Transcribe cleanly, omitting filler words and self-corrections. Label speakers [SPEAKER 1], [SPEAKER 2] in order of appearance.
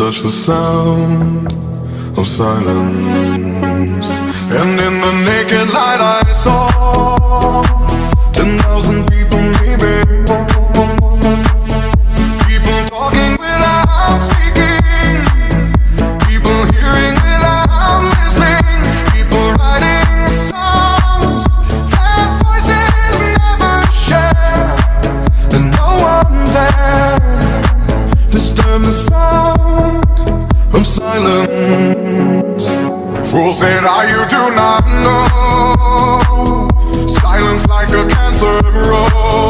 [SPEAKER 1] touch the sound of silence, and in the naked light I saw 10,000 people, maybe. People talking without speaking, people hearing without listening, people writing songs that voices never share, and no one dared disturb the sound of silence. Fool said, you do not know. Silence like a cancer grows.